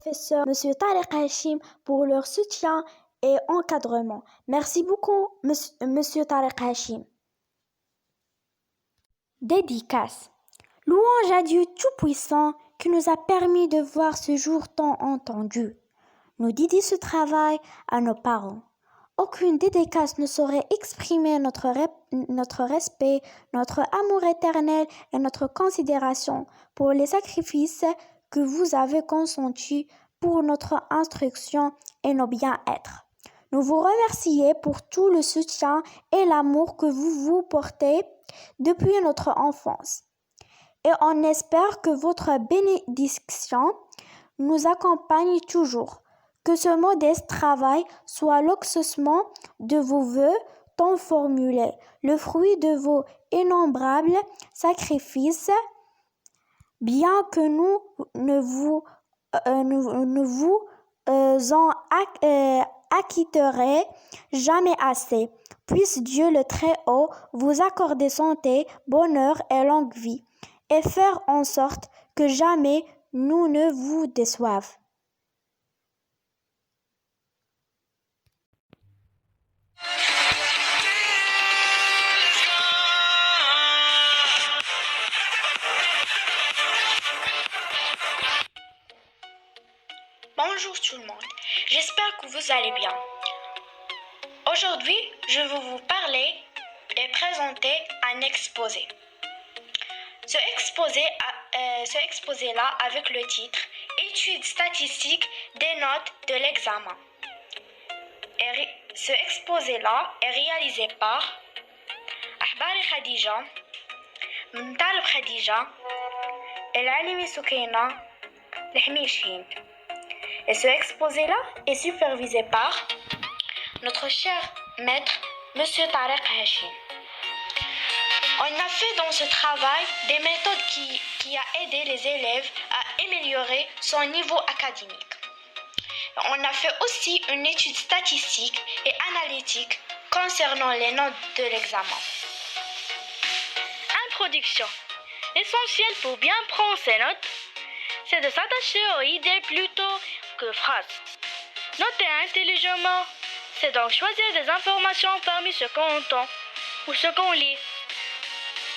professeur Monsieur Tariq Hachim pour leur soutien et encadrement. Merci beaucoup, Monsieur Tariq Hachim. Dédicace. Louange à Dieu Tout-Puissant qui nous a permis de voir ce jour tant entendu. Nous dédions ce travail à nos parents. Aucune dédicace ne saurait exprimer notre respect, notre amour éternel et notre considération pour les sacrifices que vous avez consentis pour notre instruction et nos bien-être. Nous vous remercions pour tout le soutien et l'amour que vous portez depuis notre enfance. Et on espère que votre bénédiction nous accompagne toujours. Que ce modeste travail soit l'exaucement de vos vœux tant formulés, le fruit de vos innombrables sacrifices, bien que nous ne vous en acquitterai jamais assez. Puisse Dieu le Très-Haut vous accorder santé, bonheur et longue vie, et faire en sorte que jamais nous ne vous déçoive. Bonjour tout le monde, j'espère que vous allez bien. Aujourd'hui, je vais vous parler et présenter un exposé. Ce exposé-là avec le titre « Études statistiques des notes de l'examen ». Ce exposé-là est réalisé par Ahbari Khadija, Mtalib Khadija, El-Alimi Soukaina, L'Hmish Hind. Et ce exposé-là est supervisé par notre cher maître, Monsieur Tariq Hachim. On a fait dans ce travail des méthodes qui a aidé les élèves à améliorer son niveau académique. On a fait aussi une étude statistique et analytique concernant les notes de l'examen. Introduction. L'essentiel pour bien prendre ses notes, c'est de s'attacher aux idées plutôt que phrases. Noter intelligemment, c'est donc choisir des informations parmi ce qu'on entend ou ce qu'on lit.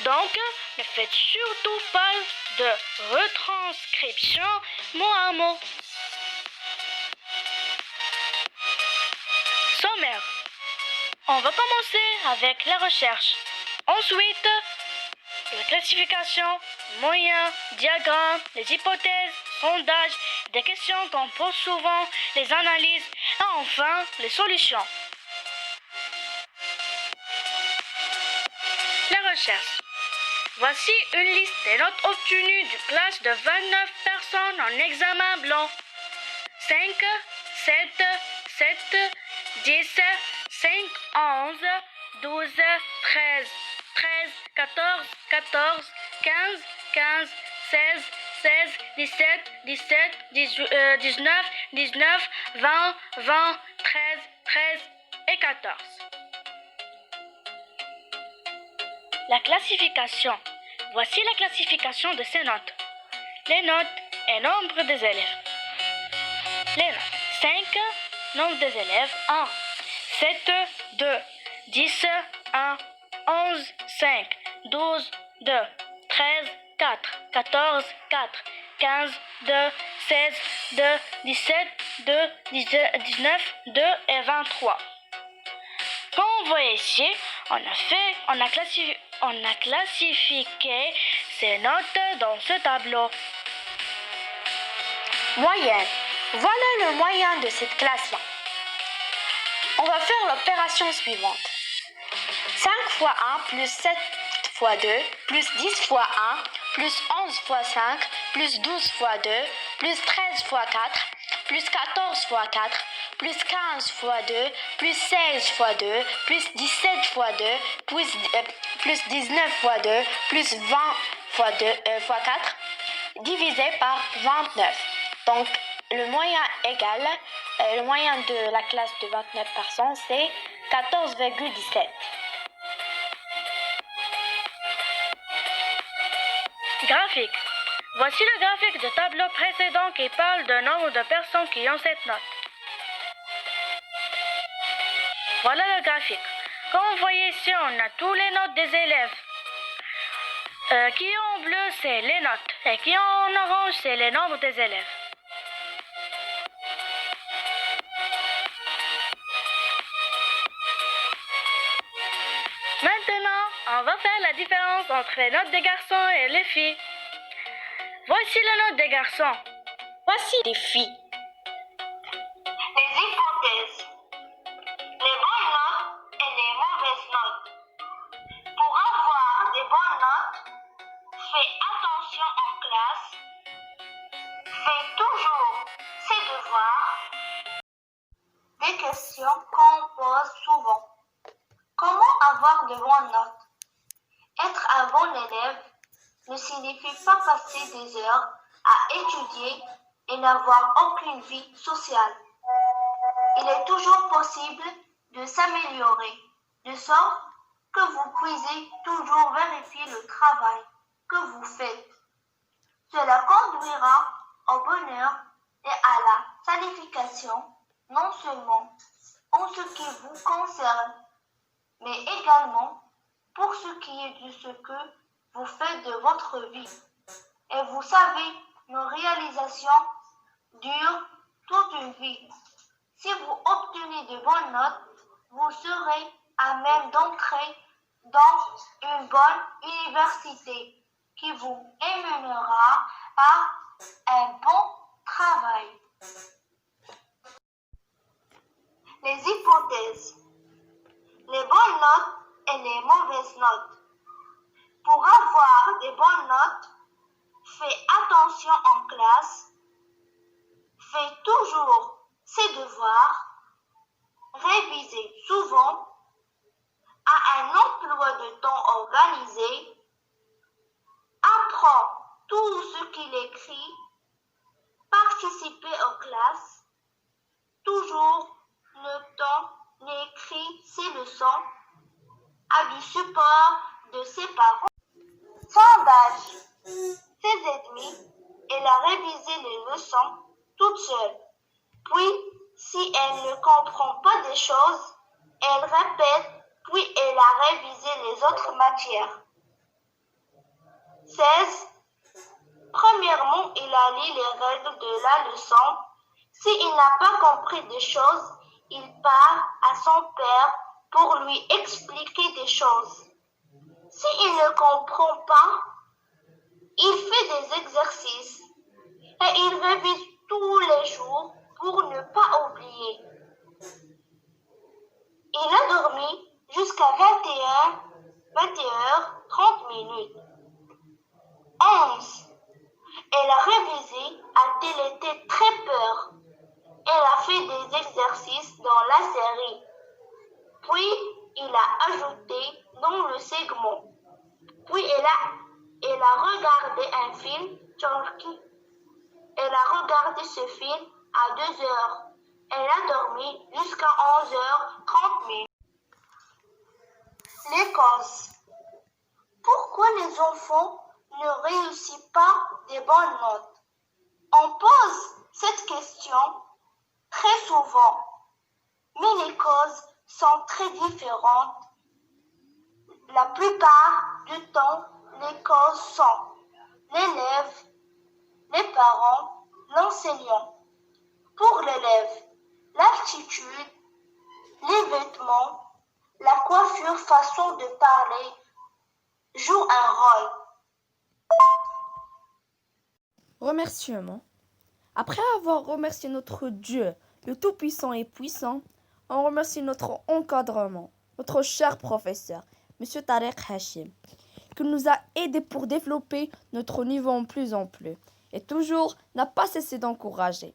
Donc, ne faites surtout pas de retranscription mot à mot. Sommaire. On va commencer avec la recherche. Ensuite, la classification, moyens, diagrammes, les hypothèses, sondages, des questions qu'on pose souvent, les analyses et enfin les solutions. La recherche. Voici une liste des notes obtenues d'une classe de 29 personnes en examen blanc. 5, 7, 7, 10, 5, 11, 12, 13, 13, 14, 14, 15, 15, 16, 16, 17, 17, 19, 19, 20, 20, 13, 13 et 14. La classification. Voici la classification de ces notes. Les notes et nombre des élèves. Les notes. 5, nombre des élèves 1, 7, 2, 10, 1, 11, 5, 12, 2, 13, 4, 14, 4, 15, 2, 16, 2, 17, 2, 19, 2 et 23. Comme on voit ici, on a classifié ces notes dans ce tableau. Moyenne. Voilà le moyen de cette classe-là. On va faire l'opération suivante. 5 fois 1 plus 7 fois 2 plus 10 fois 1 plus 11 fois 5 plus 12 fois 2 plus 13 fois 4 plus 14 fois 4 plus 15 fois 2 plus 16 fois 2 plus 17 fois 2 plus 19 fois 2 plus 20 fois 4 divisé par 29. Donc le moyen le moyen de la classe de 29 personnes c'est 14,17. Graphique. Voici le graphique du tableau précédent qui parle du nombre de personnes qui ont cette note. Voilà le graphique. Comme vous voyez ici, on a tous les notes des élèves. Qui en bleu, c'est les notes. Et qui en orange, c'est les nombres des élèves. Maintenant, on va faire la différence entre les notes des garçons et les filles. Voici les notes des garçons. Voici les filles. Les hypothèses. Les bonnes notes et les mauvaises notes. Pour avoir des bonnes notes, fais attention en classe. Fais toujours ses devoirs. Des questions qu'on pose souvent. Comment avoir de bonnes notes? Être un bon élève ne signifie pas passer des heures à étudier et n'avoir aucune vie sociale. Il est toujours possible de s'améliorer, de sorte que vous puissiez toujours vérifier le travail que vous faites. Cela conduira au bonheur et à la satisfaction, non seulement en ce qui vous concerne, mais également pour ce qui est de ce que vous faites de votre vie. Et vous savez, nos réalisations durent toute une vie. Si vous obtenez de bonnes notes, vous serez à même d'entrer dans une bonne université qui vous mènera à un bon travail. Les hypothèses. Les bonnes notes et les mauvaises notes. Pour avoir des bonnes notes, fais attention en classe, fais toujours ses devoirs, révisez souvent, a un emploi de temps organisé, apprends tout ce qu'il écrit, participez aux classes, toujours le temps n'écrit ses leçons, a du support de ses parents. Sondage. Ses ennemis, elle a révisé les leçons toute seule. Puis, si elle ne comprend pas des choses, elle répète, puis elle a révisé les autres matières. 16. Premièrement, il a lu les règles de la leçon. S'il n'a pas compris des choses, il part à son père pour lui expliquer des choses. S'il ne comprend pas, il fait des exercices et il révise tous les jours pour ne pas oublier. Il a dormi jusqu'à 21h30 minutes. 11. Elle a révisé a-t-elle été très peur. Elle a fait des exercices dans la série. Puis, il a ajouté dans le segment. Puis, elle a regardé un film turc. Elle a regardé ce film à 2 heures. Elle a dormi jusqu'à 11h30 minutes. Les causes. Pourquoi les enfants ne réussissent pas des bonnes notes? On pose cette question très souvent, mais les causes sont très différentes. La plupart du temps, les causes sont l'élève, les parents, l'enseignant. Pour l'élève, l'attitude, les vêtements, la coiffure, façon de parler jouent un rôle. Remerciements. Après avoir remercié notre Dieu, le Tout-Puissant et Puissant, on remercie notre encadrement, notre cher professeur, M. Tariq Hachim, qui nous a aidés pour développer notre niveau en plus et toujours n'a pas cessé d'encourager.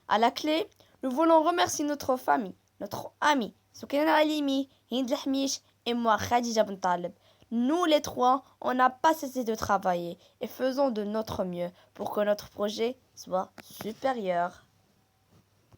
À la clé, nous voulons remercier notre famille, notre ami, Soukaina Alimi, Hind Lahmish et moi, Khadija Ben Talib. Nous les trois, on n'a pas cessé de travailler et faisons de notre mieux pour que notre projet soit supérieur.